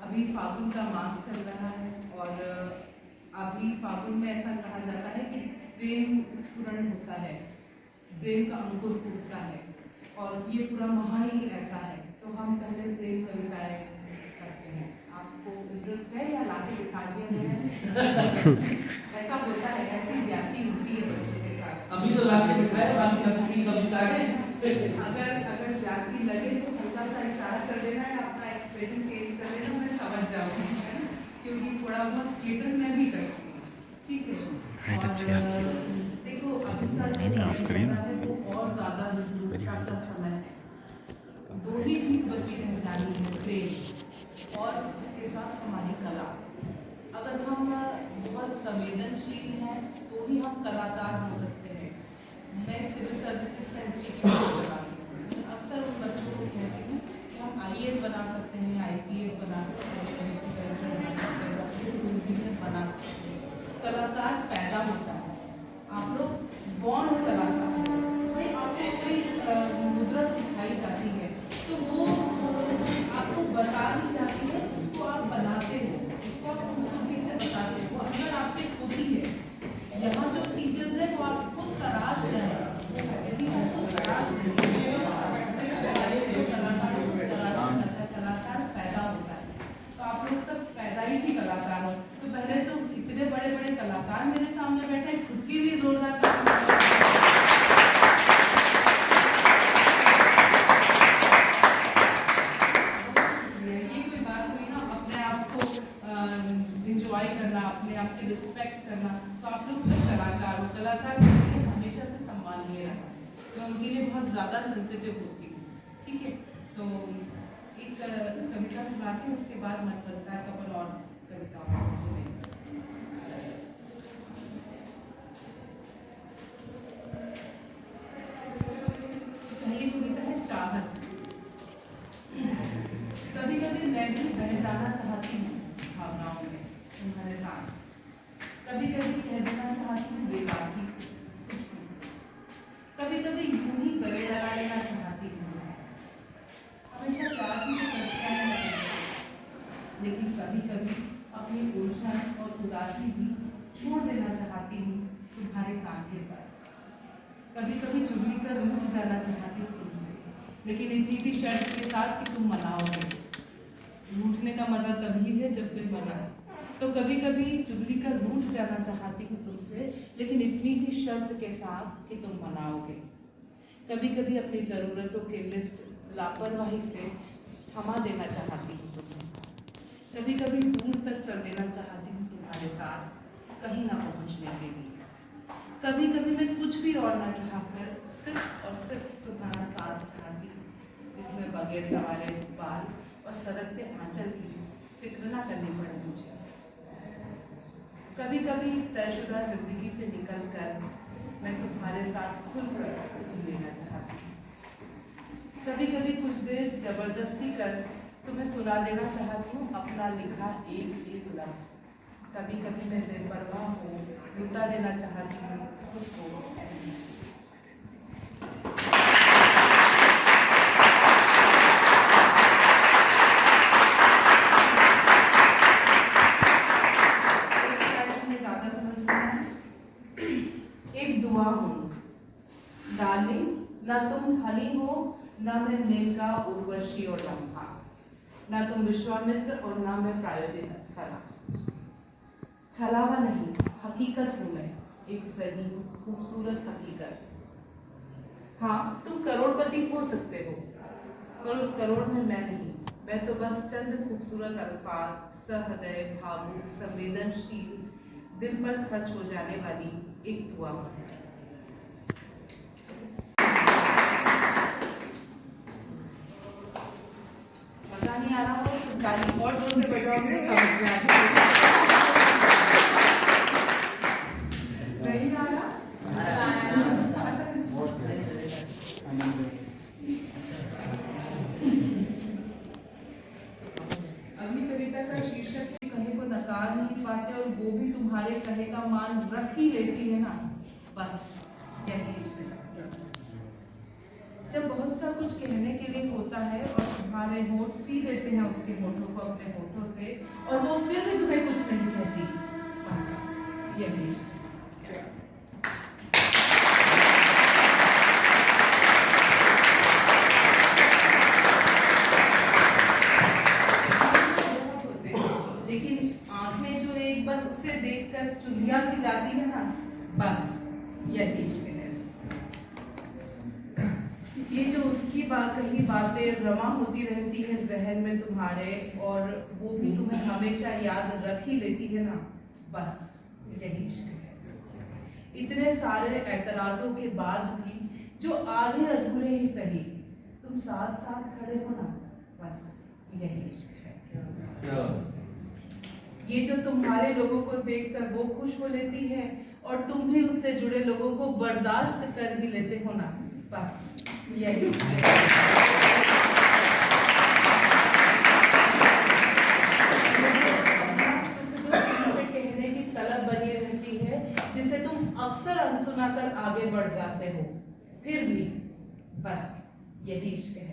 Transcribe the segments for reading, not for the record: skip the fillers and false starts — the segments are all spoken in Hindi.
अभी फागुन का मास चल रहा है और अभी फागुन में ऐसा कहा जाता है कि प्रेम स्फुरण होता है, प्रेम का अंकुर फूटता है और ये पूरा माह ही ऐसा है। तो हम पहले प्रेम कविताएं करते हैं। आपको इंटरेस्ट है या लाके दिखा दिया गया है? ऐसा होता है, ऐसी ज्ञाति होती है बच्चों के साथ। अभी तो लाके दिखाया, बाकी कविता है। अगर ज्यादा लगे तो हल्का सा इशारा कर देना है, अपना एक्सप्रेशन चेंज कर देना, मैं समझ जाऊंगी, है ना? क्योंकि थोड़ा बहुत थिएटर में भी करती हूँ, ठीक है? और देखो अभी का समय है वो और ज़्यादा निपुणता का समय है। दो ही चीज़ बची रह जानी है, प्रेम और उसके साथ हमारी कला। अगर हम बहुत संवेदनशील हैं तो ही हम कलाकार हो सकते हैं। मैं सिविल सर्विसेज का इंस्टीट्यूट चलाती हूँ। अक्सर उन बच्चों को कहती हूँ कि हम IAS बना सकते हैं, IPS बना सकते हैं, इंजीनियर बना सकते हैं। कलाकार पैदा होता है, आप लोग बॉर्न कलाकार हैं। भाई आपको कोई मुद्रा सिखाई जाती है तो वो आपको बता दी जाती है, उसको आप बनाते हो, उसको आप खूबसूरती से बताते हो। अगर आपकी खुद ही है, यहाँ जो टीचर्स है वो आप खुद तराश रहे हैं, यदि वो खुद तराश रहे कलाकार पैदा होता है। तो आप लोग सब पैदाइशी कलाकार हो। तो पहले तो इतने बड़े बड़े कलाकार मेरे सामने बैठे हैं, खुद के लिए जोरदार ये कोई बात हुई ना, अपने आप को इंजॉय करना, अपने आप की रिस्पेक्ट करना। तो आप लोग सब कलाकार हो, कलाकार हमेशा से सम्मानीय रहा, तो उनके लिए बहुत ज़्यादा सेंसिटिव होती हूँ, ठीक है? तो एक कविता सुनाती हूँ, उसके बाद मन करता है अपन और कविताओं को सुने। पहली कविता है चाहत। कभी कभी मैं भी बह जाना चाहती हूँ भावनाओं में तुम्हारे साथ, कभी कभी कह देना चाहती हूँ बेबाकी से, कभी कभी यूं ही गले लगा लेना चाहती हूँ। हमेशा प्यार की चर्चा में लगती है, लेकिन कभी कभी अपनी उलझन और उदासी भी छोड़ देना चाहती हूँ तुम्हारे कांधे पर। कभी कभी चुगली कर रूठ जाना चाहती हूँ तुमसे, लेकिन इतनी सी शर्त के साथ कि तुम मनाओगे। रूठने का मजा तभी है जब कोई मनाए। तो कभी कभी चुगली कर रूठ जाना चाहती हूँ तुमसे, लेकिन इतनी सी शर्त के साथ कि तुम मनाओगे। कभी कभी अपनी ज़रूरतों के लिस्ट लापरवाही से थमा देना चाहती हूँ तुम्हें। कभी कभी दूर तक चल देना चाहती हूँ तुम्हारे साथ, कहीं ना पहुँचने के लिए। कभी कभी मैं कुछ भी और ना चाहकर सिर्फ और सिर्फ तुम्हारा साथ चाहती हूँ, जिसमें बगैर सवारे बाल और सरकते आंचल की फिक्र ना करनी पड़े मुझे। कभी कभी इस तयशुदा जिंदगी से निकलकर मैं तुम्हारे साथ खुलकर जी लेना चाहती हूँ। कभी कभी कुछ देर जबरदस्ती कर तुम्हें सुना देना चाहती हूँ अपना लिखा एक एक लफ्ज़। कभी कभी मैं बेपरवाह हो लुटा देना चाहती हूँ खुद को। एक दुआ हूँ डार्लिंग, ना तुम हनी हो, ना मैं मेनका उर्वशी और रंभा, ना तुम विश्वामित्र और ना मैं प्रायोजित अप्सरा। छलावा नहीं, हकीकत हूँ मैं, एक सही खूबसूरत हकीकत। हाँ, तुम करोड़पति हो सकते हो, पर उस करोड़ में मैं नहीं। मैं तो बस चंद खूबसूरत अल्फाज, सहृदय, भावुक, संवेदनशील, दिल पर खर्च हो जाने वाली एक दुआ हूँ। मजा नहीं आ रहा हो तो ताली और जोर से बजाओगे, समझ में आ जाएगा। नहीं आ रहा? अभी कविता का शीर्षक कहे को नकार नहीं पाते और वो भी तुम्हारे कहे का मान रख ही लेती है ना, बस यही। जब बहुत सा कुछ कहने के लिए होता है और तुम्हारे होठ सी देते हैं उसके होठों को अपने होठों से, और वो फिर भी तुम्हें कुछ नहीं कहती, बस यही इश्क है। बहुत होते हैं, लेकिन आंखें जो एक बस उसे देखकर चुंधिया सी जाती है ना, बस यही इश्क है। ये जो उसकी कही बातें रमा होती रहती है जहन में तुम्हारे, और वो भी तुम्हें हमेशा याद रख ही लेती है ना, बस यही इश्क है। इतने सारे एतराजों के बाद भी जो आधे अधूरे ही सही तुम साथ साथ खड़े हो ना, बस यही इश्क है। ये जो तुम्हारे लोगों को देखकर वो खुश हो लेती है और तुम भी उससे जुड़े लोगों को बर्दाश्त कर ही लेते हो ना, बस यही कहने की तलब बनी रहती है, जिसे तुम अक्सर अनसुना कर आगे बढ़ जाते हो, फिर भी बस यही इश्क है।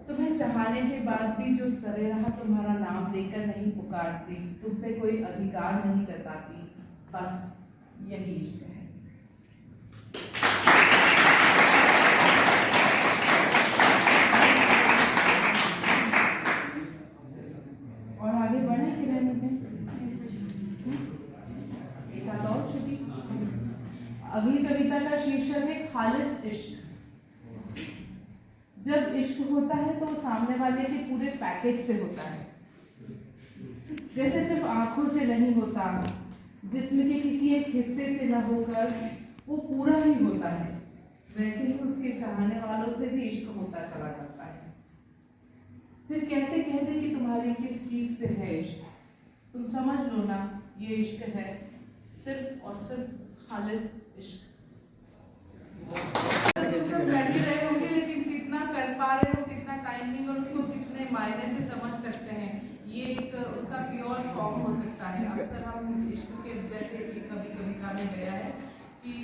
तुम्हें चाहने के बाद भी जो सरेराह तुम्हारा नाम लेकर नहीं पुकारती, तुम पे कोई अधिकार नहीं जताती, बस यही इश्क है। और आगे बढ़े कि रहने दें? एक आध और छुट्टी। अगली कविता का शीर्षक है खालिस इश्क। जब इश्क होता है तो सामने वाले के पूरे पैकेज से होता है, जैसे सिर्फ आंखों से नहीं होता, जिस्म के किसी एक हिस्से से न होकर वो पूरा ही होता है, वैसे ही उसके चाहने वालों से भी इश्क होता चला जाता है। फिर कैसे कह दे कि तुम्हारी किस चीज से है इश्क? तुम समझ लो ना, ये इश्क है, सिर्फ और सिर्फ खालिस इश्क। सब बैठे रहे होंगे, लेकिन कितना कर पा रहे हो, कितना टाइमिंग और उसको कितने मायने से समझ सकते हैं, ये एक उसका प्योर फॉर्म हो सकता है। अक्सर हम इश्क के जैसे कभी कविता में गया है कि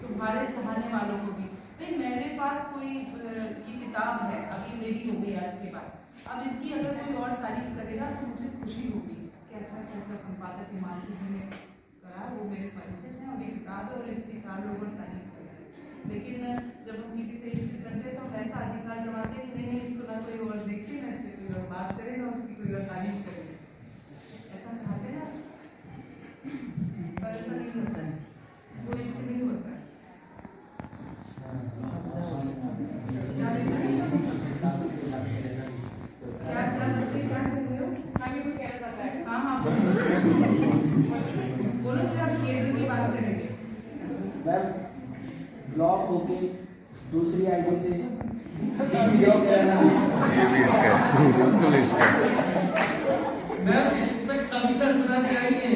तुम्हारे चाहने वालों को भी, भाई मेरे पास कोई ये किताब है, अभी मेरी हो गई आज के बाद, अब इसकी अगर कोई और तारीफ करेगा तो मुझे खुशी होगी कि अच्छा इसका संपादक हिमांशु जी ने करा, वो मेरे परिचित हैं, और ये किताब है और इसकी 4 लोगों ने तारीफ कर रहे हैं। लेकिन जब हम किसी से इश्क करते हैं तो हम ऐसा अधिकार जमाते हैं कि नहीं इसको ना कोई और देखे, ना इससे कोई और बात करे, ना उसकी कोई और तारीफ करे। ऐसा चाहते हैं पर ऐसा नहीं होता, वो इश्क नहीं होता। ब्लॉक होके दूसरी आईडी से ये भी इसका है, बिल्कुल इसका है। मैं इस पे कविता सुना के आई है।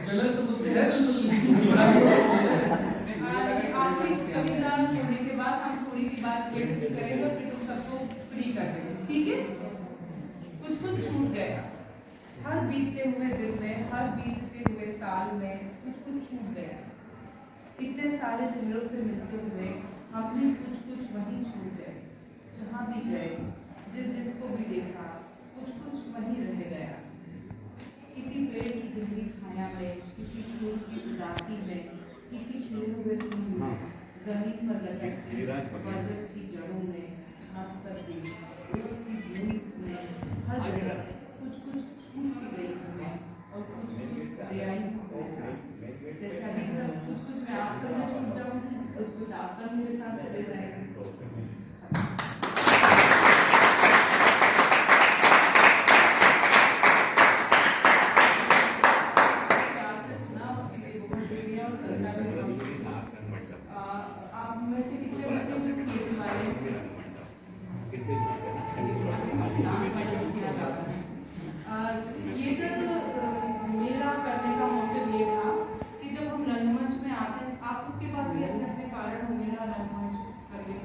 गलत बुद्धि है आखिरी कविता होने के बाद हम थोड़ी सी बात करेंगे और फिर तुम सबको फ्री कर देंगे, ठीक है? कुछ कुछ छूट गया, हर बीतते हुए दिन में, हर बीतते हुए साल में कुछ कुछ छूट गया। इतने सारे चेहरों से मिलते हुए हम भी कुछ कुछ वहीं छूट गए, जहाँ भी गए, जिसको भी देखा, कुछ कुछ वहीं रह गया। किसी पेड़ की गहरी छाया में, किसी फूल की उदासी में, किसी खिले हुए फूल में, जमीन पर लटकती बरगद की जड़ों में, घास पर भी, उसकी धूप में, हर जगह कुछ कुछ छूट सी गई हमें और कुछ कुछ ले आई हमें साथ। जैसे अभी सब कुछ कुछ मैं आप सब में छूट जाऊंगी, कुछ कुछ आप सब मेरे साथ चले जाएंगे। आप में से कितने बच्चे जो खेल वाले ये जब मेरा करने का मोटिव ये था कि जब हम रंगमंच में आते हैं, आप सबके पास भी अपने अपने कारण होंगे ना रंगमंच करने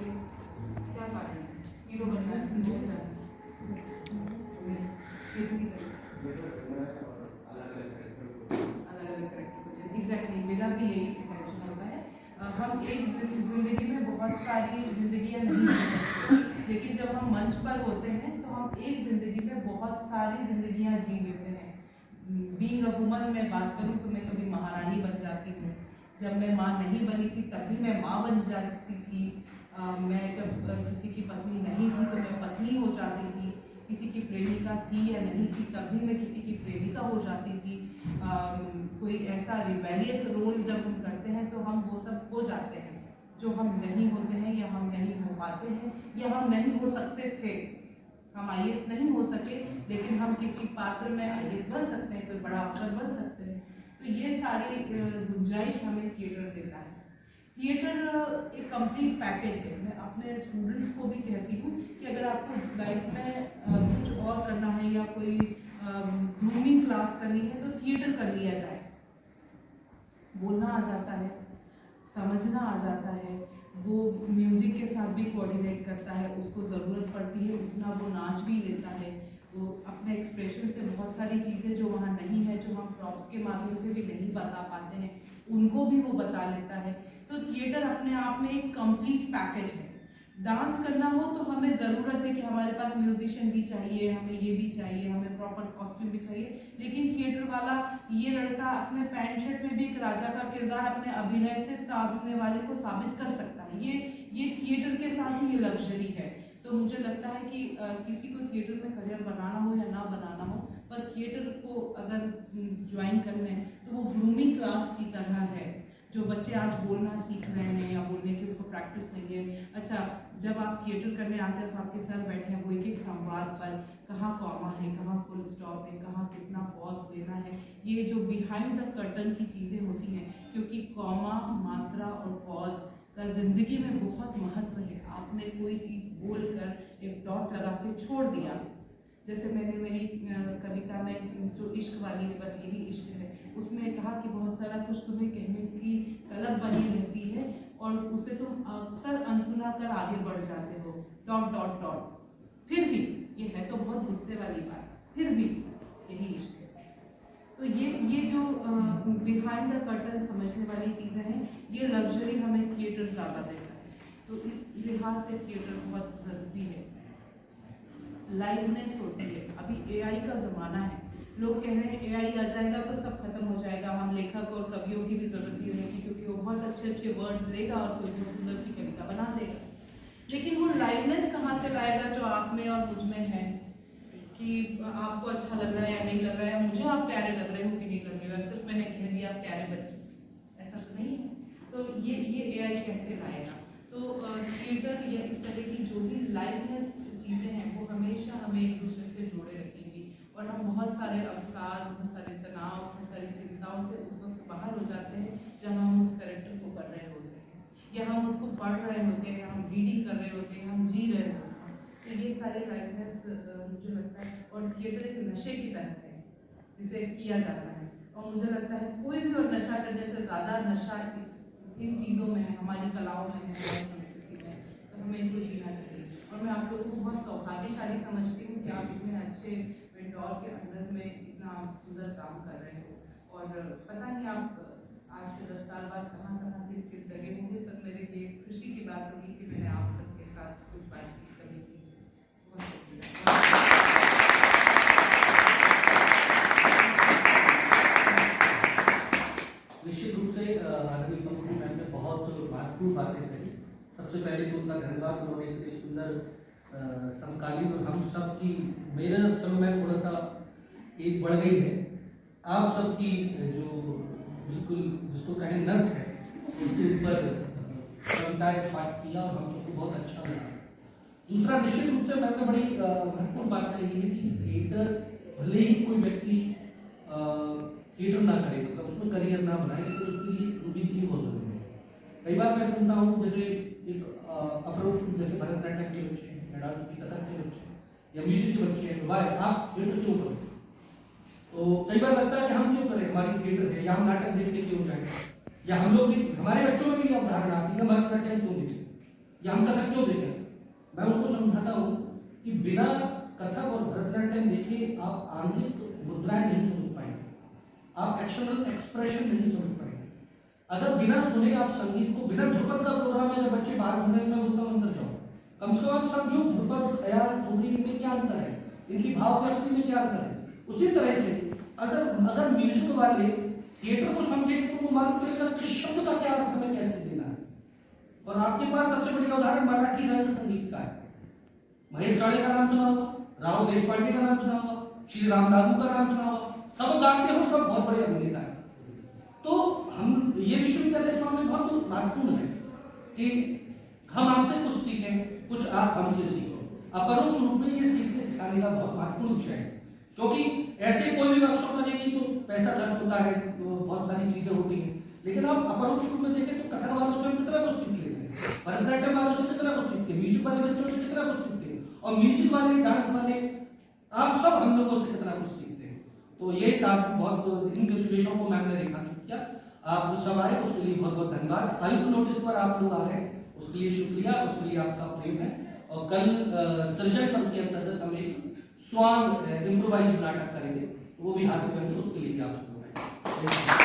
हम एक जिंदगी में बहुत सारी जिंदगियां नहीं जी सकते, लेकिन जब हम मंच पर होते हैं तो हम एक जिंदगी में बहुत सारी जिंदगियां जी लेते हैं। बीइंग अ वुमन मैं बात करूं तो मैं कभी महारानी बन जाती हूँ, जब मैं माँ नहीं बनी थी तभी मैं माँ बन जाती थी, मैं जब किसी की पत्नी नहीं थी तो मैं पत्नी हो जाती थी, किसी की प्रेमिका थी या नहीं थी तभी मैं किसी की प्रेमिका हो जाती थी। कोई ऐसा रिबेलियस रोल जब हम करते हैं तो हम वो सब हो जाते हैं जो हम नहीं होते हैं या हम नहीं हो पाते हैं या हम नहीं हो सकते थे। हम आईएएस नहीं हो सके लेकिन हम किसी पात्र में आईएएस बन सकते हैं, कोई बड़ा अफसर बन सकते हैं। तो ये सारी गुंजाइश हमें थिएटर देता है। थिएटर एक कंप्लीट पैकेज है। मैं अपने स्टूडेंट्स को भी कहती हूँ कि अगर आपको लाइफ में कुछ और करना है या कोई ग्रूमिंग क्लास करनी है तो थिएटर कर लिया जाए। बोलना आ जाता है, समझना आ जाता है, वो म्यूज़िक के साथ भी कोऑर्डिनेट करता है, उसको ज़रूरत पड़ती है उतना वो नाच भी लेता है, वो अपने एक्सप्रेशन से बहुत सारी चीज़ें जो वहाँ नहीं है, जो हम प्रॉप्स के माध्यम से भी नहीं बता पाते हैं, उनको भी वो बता लेता है। तो थिएटर अपने आप में एक कंप्लीट पैकेज है। डांस करना हो तो हमें ज़रूरत है कि हमारे पास म्यूजिशियन भी चाहिए, हमें ये भी चाहिए, हमें प्रॉपर कॉस्ट्यूम भी चाहिए, लेकिन थिएटर वाला ये लड़का अपने पैंट शर्ट में भी एक राजा का किरदार अपने अभिनय से सामने वाले को साबित कर सकता है। ये थिएटर के साथ ही ये लग्जरी है। तो मुझे लगता है कि किसी को थिएटर में करियर बनाना हो या ना बनाना हो, पर थिएटर को अगर ज्वाइन कर लें तो वो ग्रूमिंग क्लास की तरह है। जो बच्चे आज बोलना सीख रहे हैं या बोलने की उनको प्रैक्टिस नहीं है, अच्छा जब आप थिएटर करने आते हैं तो आपके सर बैठे हैं वो एक एक संवाद पर, कहाँ कॉमा है, कहाँ फुल स्टॉप है, कहाँ कितना पॉज लेना है, ये जो बिहाइंड द कर्टन की चीज़ें होती हैं, क्योंकि कॉमा, मात्रा और पॉज का ज़िंदगी में बहुत महत्व है। आपने कोई चीज़ बोल कर एक डॉट लगा के छोड़ दिया, जैसे मैंने मेरी कविता में जो इश्क वाली है, बस यही इश्क है, उसमें कहा कि बहुत सारा कुछ तुम्हें कहने की तलब बनी रहती है और उसे तुम अक्सर अनसुना कर आगे बढ़ जाते हो, डॉट डॉट डॉट। फिर भी ये है तो बहुत गुस्से वाली बात, फिर भी यही इश्क है। तो ये जो बिहाइंड द कर्टन समझने वाली चीज़ें हैं, ये लग्जरी हमें थिएटर ज़्यादा देता है। तो इस लिहाज से थिएटर बहुत ज़रूरी है। लाइवनेस होती है। अभी एआई का ज़माना है, लोग कह रहे हैं एआई आ जाएगा तो सब खत्म हो जाएगा, हम लेखक और कवियों की भी ज़रूरत नहीं रहेगी क्योंकि वो बहुत अच्छे अच्छे वर्ड्स लेगा और कोई बहुत सुंदर सी कविता बना देगा। लेकिन वो लाइवनेस कहाँ से लाएगा जो आप में और मुझ में है, कि आपको अच्छा लग रहा है या नहीं लग रहा है, मुझे आप प्यारे लग रहे हो कि नहीं लग रहे हो, सिर्फ मैंने कह दिया आप प्यारे बच्चे, ऐसा तो नहीं है। तो ये एआई कैसे लाएगा? तो थिएटर या इस तरह की जो भी लाइवनेस चीज़ें हैं वो हमेशा हमें एक दूसरे से जोड़े रखेंगी और हम बहुत सारे अवसाद, बहुत सारे तनाव, बहुत सारी चिंताओं से उस वक्त बाहर हो जाते हैं जब हम उस कैरेक्टर को कर रहे होते हैं या हम उसको पढ़ रहे होते हैं, हम रीडिंग कर रहे होते हैं, हम जी रहे होते हैं। तो ये सारे लाइवनेस मुझे लगता है, और थिएटर एक नशे की तरह है जिसे किया जाता है, और मुझे लगता है कोई भी और नशा करने से ज़्यादा नशा इन चीज़ों में है, हमारी कलाओं में है, हमारी संस्कृति में, तो हमें इनको जीना चाहिए। और मैं आप लोगों को बहुत सौभाग्यशाली समझती हूँ कि आप इतने अच्छे मेंटोर के अंडर में इतना सुंदर काम कर रहे हो, और पता नहीं आप आज से 10 साल बाद कहाँ कहाँ किस जगह होंगे, पर मेरे लिए खुशी की बात होगी कि मैंने आप सबके साथ कुछ बातचीत करने की। बहुत शुक्रिया। निश्चित रूप से आदमी पंखुड़ी मैम ने बहुत महत्वपूर्ण बातें कही। सबसे पहले तो उनका धन्यवाद, उन्होंने इतनी सुंदर समकालीन और हम सब की, मेरा चलो मैं थोड़ा सा एक बढ़ गई है, आप सबकी जो बिल्कुल जिसको कहें नस है उसके ऊपर कविता पाठ किया और हम सबको बहुत अच्छा लगा। दूसरा, निश्चित रूप से मैंने बड़ी महत्वपूर्ण बात कही है कि थिएटर भले ही कोई व्यक्ति थिएटर ना करे, मतलब उसमें करियर ना बनाए, लेकिन उसके लिए रूबी के लिए बहुत जरूरी है। कई बार मैं सुनता हूँ जैसे एक अप्रोच, जैसे भरतनाट्यम के बच्चे हैं या डांस की कथक के बच्चे हैं या म्यूजिक के बच्चे हैं, वाह आप थिएटर क्यों करो? तो कई बार लगता है कि हम क्यों करें, हमारी थिएटर है, या हम नाटक देखने क्यों जाएं, या हम लोग भी, हमारे बच्चों में भी अवधारणा आती है भरतनाट्यम क्यों देखें या हम कथक क्यों देखें। मैं उनको समझाता हूँ कि बिना कथक और भरतनाट्यम देखे आप आंतरिक मुद्राएं नहीं समझ पाएंगे, आप एक्शनल एक्सप्रेशन नहीं समझ पाएंगे। अगर बिना सुने आप संगीत को, बिना ध्रुपद का प्रोग्राम है, जब बच्चे बाहर घूमने में बोलता हूं अंदर जाओ, कम से कम आप समझो ध्रुपद, ख्याल, ठुमरी में क्या अंतर है, इनकी भाव व्यक्ति में क्या अंतर है। उसी तरह से अगर म्यूजिक वाले थिएटर को समझे तो उनको मालूम चलेगा कि शब्द का क्या अर्थ हमें कैसे देना है। और आपके पास सबसे बढ़िया उदाहरण मराठी रंग संगीत का है। महेश काळे का नाम सुना होगा, राहुल देशपांडे का नाम सुना होगा, श्री राम लागू का नाम सुना होगा, सब गाते हो, सब बहुत बड़े अभिनेता है। तो हम ये विश्वविद्यालय इस मामले में बहुत महत्वपूर्ण है कि हम आपसे कुछ सीखें, कुछ आप हमसे सीखो। अपरोक्ष रूप में ये सीखने सिखाने का बहुत महत्वपूर्ण विषय है, क्योंकि ऐसे कोई भी वर्कशॉप लगेगी तो पैसा खर्च होता है, तो बहुत सारी चीजें होती हैं, लेकिन आप अपरोक्ष रूप में देखें तो कथक वालों से हम कितना कुछ सीख लेते हैं, भरतनाट्यम वालों से कितना कुछ सीखते हैं, म्यूजिक वाले बच्चों से कितना कुछ सीखते हैं, और म्यूजिक वाले, डांस वाले, आप सब हम लोगों से कितना कुछ सीखते हैं। तो ये बहुत इन विषयों को मैम ने रेखांकित किया। आप सब आए उसके लिए बहुत बहुत धन्यवाद। अल्प नोटिस पर आप लोग आ गए उसके लिए शुक्रिया, उसके लिए आपका प्रेम है। और कल सृजन पर्व के अंतर्गत हम एक स्वांग इम्प्रोवाइज नाटक करेंगे, वो भी हासिल करेंगे, उसके लिए आप सब लोग आए।